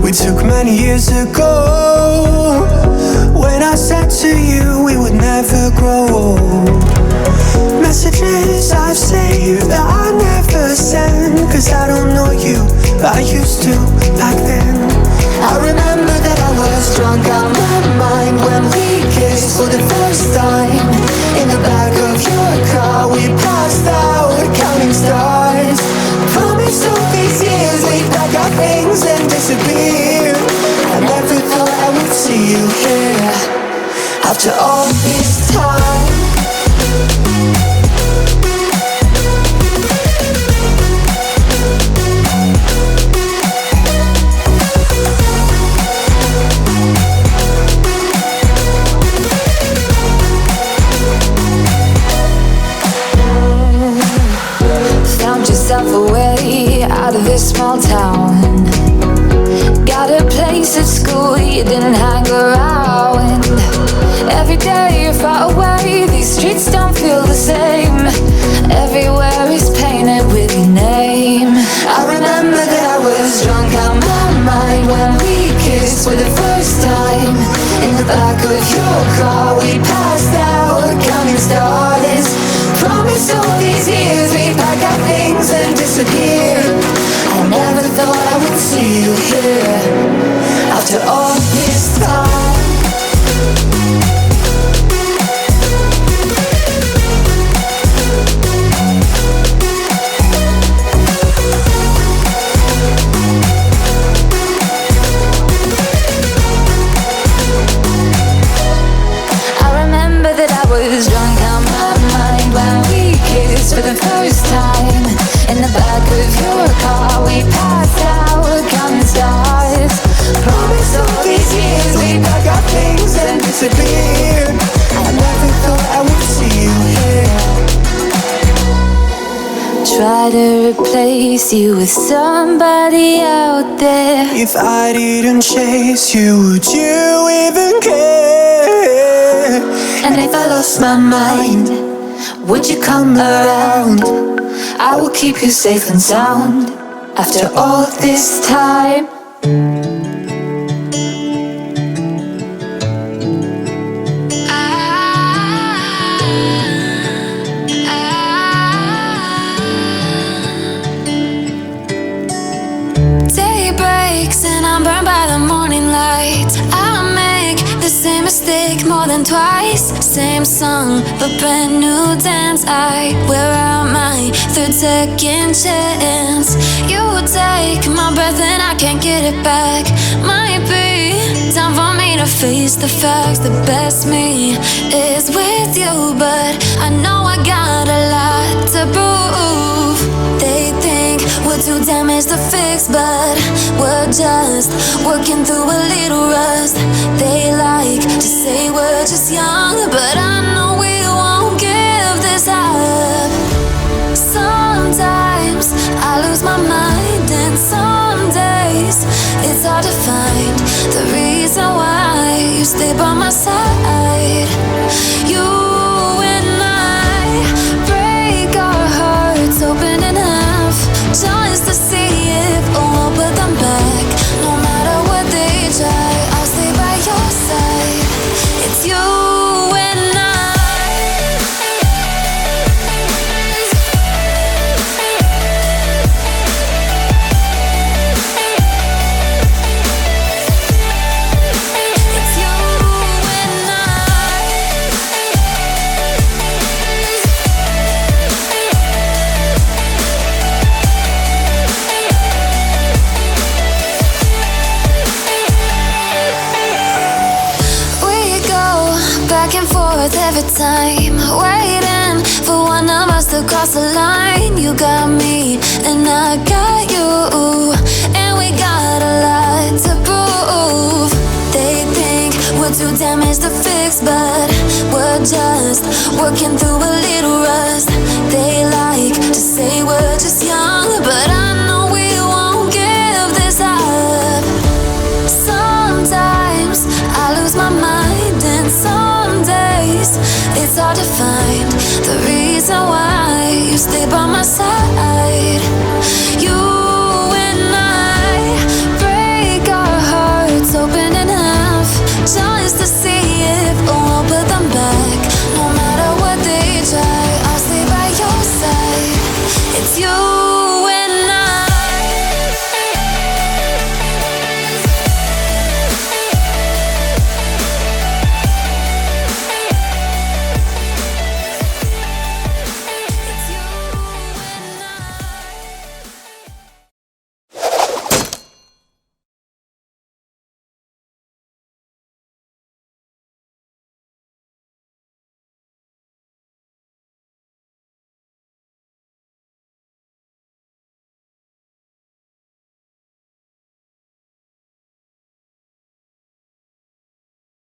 We took many years ago, when I said to you we would never grow old. Messages I've saved that I never send, cause I don't know you, but I used to back then. I remember that I was drunk out my mind when we kissed for the first time. In the back of your car we passed out counting stars. Promised all these years we'd pack our things and disappear. I never thought I would see you here after all this time. Found yourself a way out of this small town. Got a place at school you didn't hang around. Every day you're far away, these streets don't feel the same. Everywhere is painted with your name. I remember that I was drunk out my mind when we kissed for the first time. In the back of your car we passed out counting stars. Promised all these years we'd pack our things and disappear. I never thought I would see you here after all this time. I remember that I was drunk out my mind when we kissed for the first time. In the back of your car we passed out counting stars. Promised all these years we'd pack our things and disappear. I never thought I would see you here. Try to replace you with somebody out there. If I didn't chase you, would you even care? And if I lost my mind, would you come around? I will keep you safe and sound after all this time. Day breaks and I'm burned by the morning light. I make the same mistake more than twice. Same song, but brand new dance. I wear out my third second chance. You take my breath and I can't get it back. Might be time for me to face the facts. The best me is with you, but I know I got a lot to prove. They think we're too damaged to fix, but we're just working through a little rust. They like to say we're just young, but I know we won't give this up. Sometimes I lose my mind, and some days it's hard to find the reason why you stay by my side. You and I break our hearts open in half, just to see if we'll put them back. No matter what they try, I'll stay by your side. It's you and I. Every time, waiting for one of us to cross the line. You got me and I got you, and we got a lot to prove. They think we're too damaged to fix, but we're just working through a little rust. They like to say we're just young, but I know we won't give this up. Sometimes I lose hard to find the reason why you stay by my side.